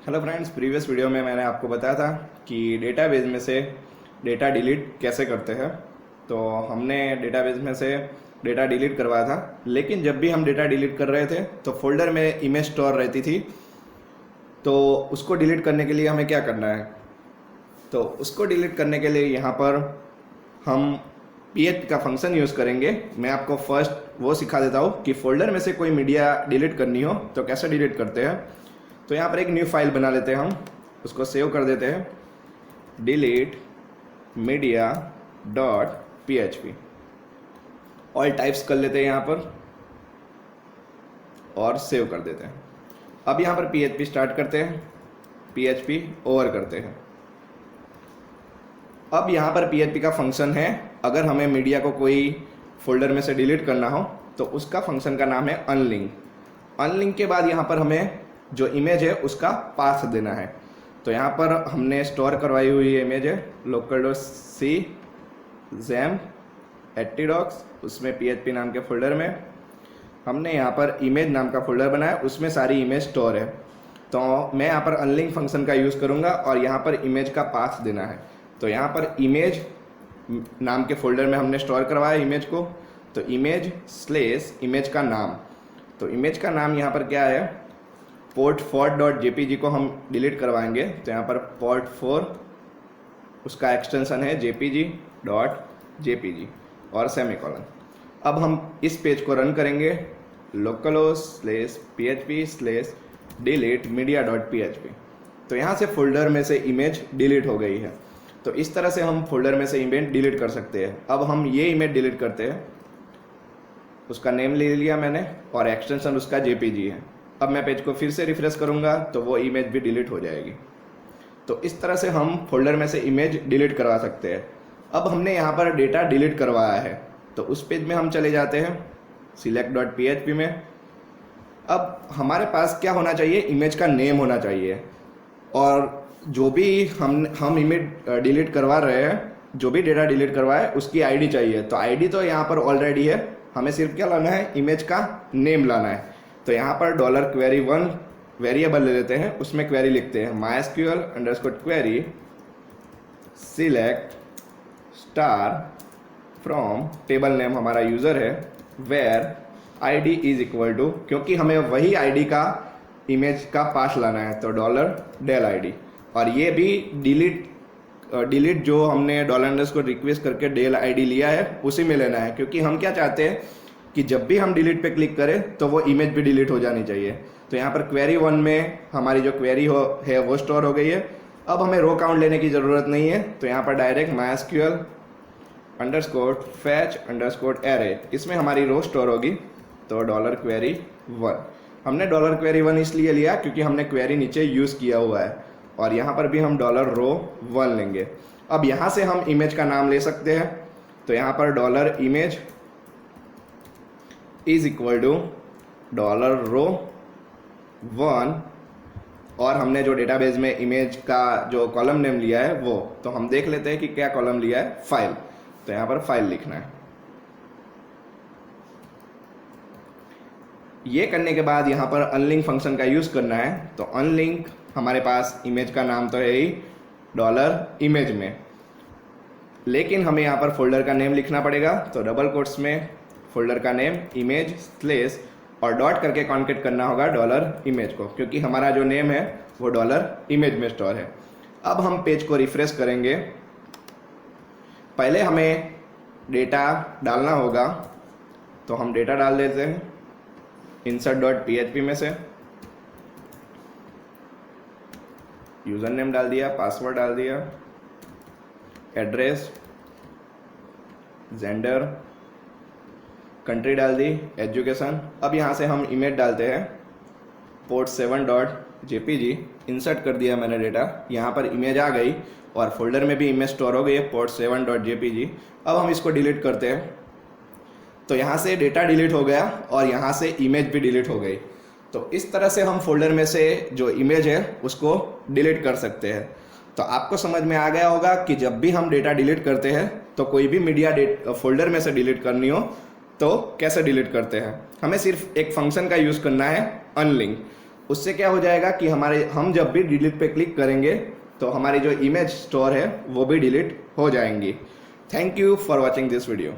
Hello friends, previous video में मैंने आपको बताया था कि डेटाबेस में से डेटा डिलीट कैसे करते हैं। तो हमने डेटाबेस में से डेटा डिलीट करवाया था, लेकिन जब भी हम डेटा डिलीट कर रहे थे तो फोल्डर में इमेज स्टोर रहती थी। तो उसको डिलीट करने के लिए हमें क्या करना है? तो उसको डिलीट करने के लिए यहाँ पर हम php का फंक्शन यूज़ करेंगे। मैं आपको फर्स्ट वो सिखा देता हूँ कि फोल्डर में से कोई मीडिया डिलीट करनी हो तो कैसे डिलीट करते हैं। तो यहाँ पर एक न्यू फाइल बना लेते हैं, हम उसको सेव कर देते हैं, delete media dot php। All types कर लेते हैं यहाँ पर और सेव कर देते हैं। अब यहाँ पर php स्टार्ट करते हैं, php ओवर करते हैं। अब यहाँ पर php का फंक्शन है, अगर हमें मीडिया को कोई फोल्डर में से डिलीट करना हो तो उसका फंक्शन का नाम है अनलिंक। अनलिंक के बाद यहाँ पर हमें जो इमेज है उसका पाथ देना है। तो यहाँ पर हमने स्टोर करवाई हुई इमेज है local.c XAMPP @docs, उसमें php नाम के फोल्डर में हमने यहाँ पर इमेज नाम का फोल्डर बनाया, उसमें सारी इमेज स्टोर है। तो मैं यहाँ पर अनलिंक फंक्शन का यूज़ करूँगा और यहाँ पर इमेज का पाथ देना है। तो यहाँ पर इमेज नाम के फोल्डर में हमने स्टोर करवाया इमेज को, तो इमेज स्लेस इमेज का नाम। तो इमेज का नाम यहाँ पर क्या है, port4.jpg को हम डिलीट करवाएंगे। तो यहाँ पर port4 उसका एक्सटेंशन है jpg.jpg और सेमीकोलन। अब हम इस पेज को रन करेंगे localhost/php/delete media.php। तो यहाँ से फोल्डर में से इमेज डिलीट हो गई है। तो इस तरह से हम फोल्डर में से इमेज डिलीट कर सकते हैं। अब हम ये इमेज डिलीट करते हैं, उसका नेम ले लिया मैंने और एक्सटेंशन उसका jpg है। अब मैं पेज को फिर से रिफ्रेश करूंगा तो वो इमेज भी डिलीट हो जाएगी। तो इस तरह से हम फोल्डर में से इमेज डिलीट करवा सकते हैं। अब हमने यहाँ पर डेटा डिलीट करवाया है तो उस पेज में हम चले जाते हैं select.php में। अब हमारे पास क्या होना चाहिए, इमेज का नेम होना चाहिए और जो भी हम इमेज डिलीट करवा रहे हैं, जो भी डेटा डिलीट करवाए उसकी आईडी चाहिए। तो आईडी तो यहाँ पर ऑलरेडी है, हमें सिर्फ क्या लाना है, इमेज का नेम लाना है। तो यहाँ पर $query1 वेरिएबल ले लेते हैं, उसमें क्वेरी लिखते हैं mysql_query select star from table name हमारा यूज़र है where id is equal to, क्योंकि हमें वही आईडी का इमेज का पाथ लाना है तो $del_id। और ये भी डिलीट जो हमने $_ करके del_id लिया है उसी में लेना है, क्योंकि हम क्या चाहते हैं कि जब भी हम डिलीट पे क्लिक करें तो वो इमेज भी डिलीट हो जानी चाहिए। तो यहाँ पर query1 में हमारी जो क्वेरी है वो स्टोर हो गई है। अब हमें रो काउंट लेने की ज़रूरत नहीं है, तो यहाँ पर डायरेक्ट mysql_fetch_array इसमें हमारी रो स्टोर होगी। तो $query1 हमने $query1 इसलिए लिया क्योंकि हमने क्वेरी नीचे यूज़ किया हुआ है, और यहाँ पर भी हम $row1 लेंगे। अब यहाँ से हम इमेज का नाम ले सकते हैं। तो यहाँ पर $image is equal to $row1 और हमने जो डेटाबेस में इमेज का जो कॉलम नेम लिया है वो, तो हम देख लेते हैं कि क्या कॉलम लिया है, फाइल। तो यहाँ पर फाइल लिखना है। ये करने के बाद यहाँ पर अनलिंक फंक्शन का यूज़ करना है। तो अनलिंक हमारे पास इमेज का नाम तो है ही $image में, लेकिन हमें यहाँ पर फोल्डर का नेम लिखना पड़ेगा। तो डबल कोट्स में फोल्डर का नेम इमेज स्लेस और डॉट करके कॉन्केट करना होगा $image को, क्योंकि हमारा जो नेम है वो $image में स्टोर है। अब हम पेज को रिफ्रेश करेंगे। पहले हमें डेटा डालना होगा, तो हम डेटा डाल देते हैं insert.php में से, यूज़र नेम डाल दिया, पासवर्ड डाल दिया, एड्रेस, जेंडर, कंट्री डाल दी, एजुकेशन। अब यहाँ से हम इमेज डालते हैं port7.jpg, इंसर्ट कर दिया मैंने डेटा, यहाँ पर इमेज आ गई और फोल्डर में भी इमेज स्टोर हो गई है port7.jpg। अब हम इसको डिलीट करते हैं। तो यहाँ से डेटा डिलीट हो गया और यहाँ से इमेज भी डिलीट हो गई। तो इस तरह से हम फोल्डर में से जो इमेज है उसको डिलीट कर सकते हैं। तो आपको समझ में आ गया होगा कि जब भी हम डेटा डिलीट करते हैं तो कोई भी मीडिया फोल्डर में से डिलीट करनी हो तो कैसे डिलीट करते हैं। हमें सिर्फ एक फंक्शन का यूज़ करना है अनलिंक। उससे क्या हो जाएगा कि हम जब भी डिलीट पे क्लिक करेंगे तो हमारी जो इमेज स्टोर है वो भी डिलीट हो जाएंगी। Thank you for watching this video.